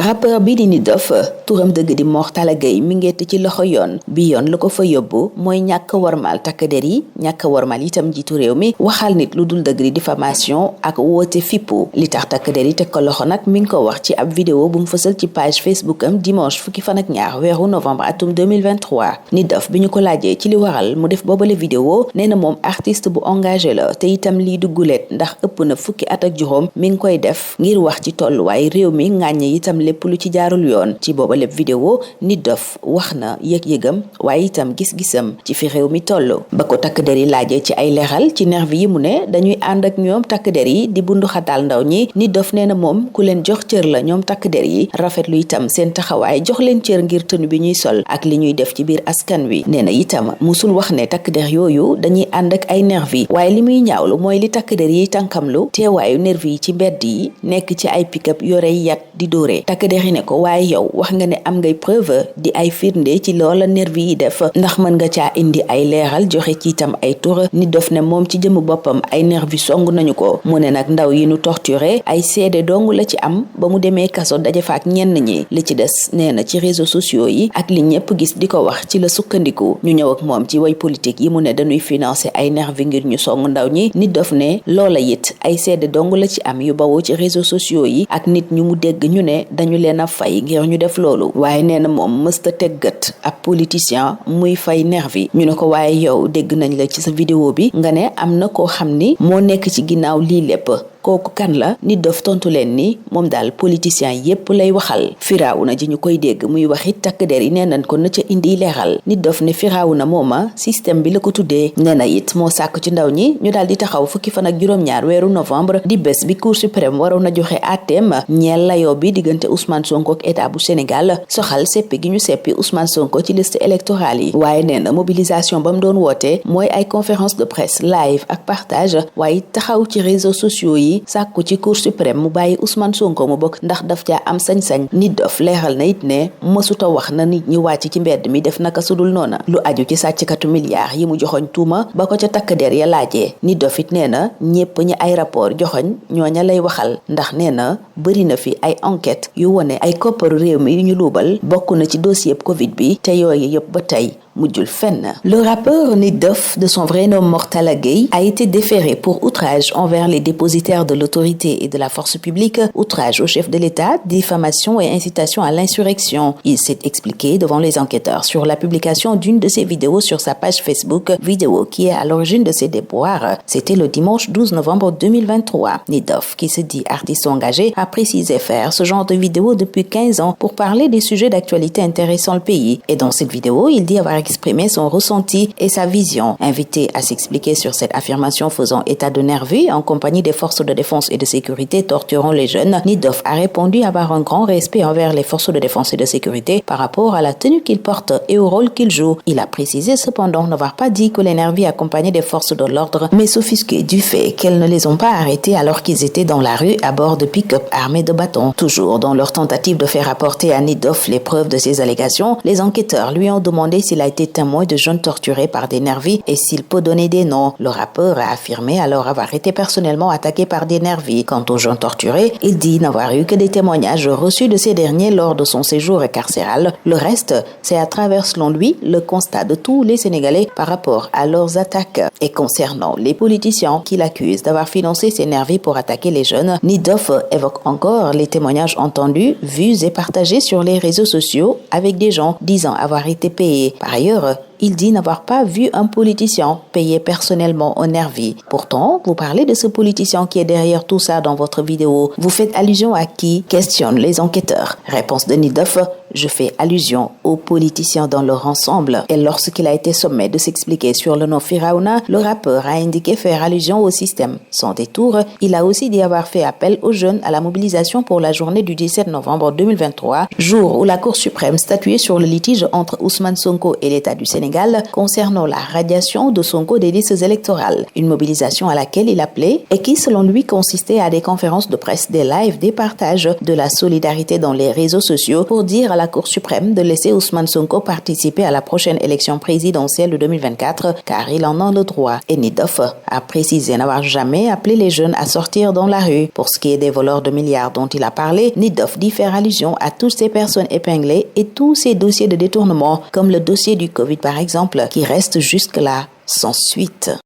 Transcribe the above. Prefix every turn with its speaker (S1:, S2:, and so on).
S1: rappeur bi di Nit Doff turam dëgg di Mor Talla Gueye mi ngeeti ci loxo yoon bi yoon lu ko fa yóbbu mooy ñàkk warmal takk der yi ñàkk warmal itam jiitu réew mi waxal nit lu dul dëgg di diffamation ak woote fippu li tax takk der yi teg ko loxo nag mi ngi ko wax ci ab vidéo bu mu fësal ci page Facebook am dimanche fukki fan ak ñaar weeru novembre atum 2023 Nit Doff bi ñu ko laajee ci li waral mu def boobale vidéo nee na moom artiste bu engagé la te itam lii du gulet ndax ëpp na fukki at ak juróom mi ngi koy def ngir wax ci tolluwaay réew mi ŋàññe itam lépp lu ci jaarul yoon ci booba lépp vidéo Nit Doff wax na yëg-yëgam waaye itam gis-gisam ci fi réew mi toll ba ko takk der yi laajee ci ay leeral ci nervi yi mu ne dañuy ànd ak ñoom takk der yi di bundu xataal ndaw ñi Nit Doff nee na moom ku leen jox cër la ñoom takk der yi rafetlu itam seen taxawaay jox leen cër ngir tënu bi ñuy sol ak li ñuy def ci biir askan wi nee na itam musul wax ne takk der yooyu dañuy ànd ak ay nervi waaye li muy ñaawlu mooy li takk der yi tànkamlu teewaayu nervi yi ci mbedd yi nekk ci ay pick-up yore yat di dóore takk der yi ne ko waaye yow wax nga ne am ngay preuve di ay firnde ci loola nervi yi def ndax mën nga caa indi ay leeral joxe ci itam ay tur Nit Doff ne moom ci jëmu boppam ay nervi song nañu ko mu ne nag ndaw yi nu torturé ay seede dong la ci am ba mu demee kaso daje fa ak ñenn ñi li ci des nee na ci réseaux sociaux yi ak li ñëpp gis di ko wax ci la sukkandiku ñu ñëw ak moom ci way politique yi mu ne dañuy financer ay nervi ngir ñu song ndaw ñi Nit Doff ne loola it ay seede dong la ci am yu bawoo ci réseaux sociaux yi ak nit ñu mu dégg ñu ne dañu leen a fay ngir ñu def loolu waaye nee na moom mësta teggat ab politicien muy fay nervi ñu ne ko waaye yow dégg nañ la ci sa vidéo bi nga ne am na koo xam ni moo nekk ci ginnaaw lii lépp kooku kan la Nit Doff tontu leen ni moom daal politicien yépp lay waxal Firawna ji ñu koy dégg muy waxit takk der yi nee nañ ko na ca indi leeral Nit Doff ne Firawna mooma système bi la ko tuddee nee na it moo sàkk ci ndaw ñi ñu daal di taxaw fukki fan ak juróom-ñaar weeru novembre di bés bi cour suprême waroon a joxe àtteem ñeel layoo bi diggante Ousmane Sonko ak état bu Sénégal soxal seppi gi ñu seppi Ousmane Sonko ci liste électorale yi waaye nee na mobilisation ba mu doon woote mooy ay conférence de presse live ak partage waaye taxaw ci réseaux sociaux yi sàkku ci cour suprême mu bàyyi Ousmane Sonko mu bokk ndax daf caa am sañ-sañ Nit Doff leeral na it ne mësuta wax na nit ñi wàcc ci mbedd mi def naka sudul noona lu aju ci sàcckatu milliards yi mu joxoñ tuuma ba ko ca takk der ya laajee Nit Doff it nee na ñépp ñi ay rapport joxoñ ñooña lay waxal ndax nee na bëri na fi ay enquête yu wone ay kopparu réew mi yu ñu luubal bokk na ci dossier Covid bi te yooyu yëpp ba tey mujjul fenn. Le rappeur Nit Doff, de son vrai nom Mor Talla Gueye, a été déféré pour outrage envers les dépositaires de l'autorité et de la force publique, outrage au chef de l'État, diffamation et incitation à l'insurrection. Il s'est expliqué devant les enquêteurs sur la publication d'une de ses vidéos sur sa page Facebook, vidéo qui est à l'origine de ses déboires. C'était le dimanche 12 novembre 2023. Nit Doff, qui se dit artiste engagé, a précisé faire ce genre de vidéo depuis 15 ans pour parler des sujets d'actualité intéressant le pays. Et dans cette vidéo, il dit avoir exprimer son ressenti et sa vision. Invité à s'expliquer sur cette affirmation faisant état de nervis en compagnie des forces de défense et de sécurité torturant les jeunes, Nit Doff a répondu avoir un grand respect envers les forces de défense et de sécurité par rapport à la tenue qu'ils portent et au rôle qu'ils jouent. Il a précisé cependant n'avoir pas dit que les nervis accompagnaient des forces de l'ordre, mais s'offusquer du fait qu'elles ne les ont pas arrêtés alors qu'ils étaient dans la rue à bord de pick-up armés de bâtons. Toujours dans leur tentative de faire apporter à Nit Doff les preuves de ces allégations, les enquêteurs lui ont demandé s'il a été témoin de jeunes torturés par des nervis et s'il peut donner des noms. Le rappeur a affirmé alors avoir été personnellement attaqué par des nervis. Quant aux jeunes torturés, il dit n'avoir eu que des témoignages reçus de ces derniers lors de son séjour carcéral. Le reste, c'est à travers, selon lui, le constat de tous les Sénégalais par rapport à leurs attaques. Et concernant les politiciens qu'il accuse d'avoir financé ces nervis pour attaquer les jeunes, Nit Doff évoque encore les témoignages entendus, vus et partagés sur les réseaux sociaux avec des gens disant avoir été payés. Par ailleurs, il dit n'avoir pas vu un politicien payé personnellement aux nervis. Pourtant, vous parlez de ce politicien qui est derrière tout ça dans votre vidéo. Vous faites allusion à qui? Questionnent les enquêteurs. Réponse de Nit Doff, je fais allusion aux politiciens dans leur ensemble. Et lorsqu'il a été sommé de s'expliquer sur le nom Firawna, le rappeur a indiqué faire allusion au système. Sans détour, il a aussi dit avoir fait appel aux jeunes à la mobilisation pour la journée du 17 novembre 2023, jour où la Cour suprême statuait sur le litige entre Ousmane Sonko et l'État du Sénégal concernant la radiation de Sonko des listes électorales. Une mobilisation à laquelle il appelait et qui, selon lui, consistait à des conférences de presse, des lives, des partages, de la solidarité dans les réseaux sociaux pour dire à la Cour suprême de laisser Ousmane Sonko participer à la prochaine élection présidentielle de 2024 car il en a le droit. Et Nitdoff a précisé n'avoir jamais appelé les jeunes à sortir dans la rue. Pour ce qui est des voleurs de milliards dont il a parlé, Nitdoff dit faire allusion à toutes ces personnes épinglées et tous ces dossiers de détournement, comme le dossier du Covid par exemple, qui reste jusque-là sans suite.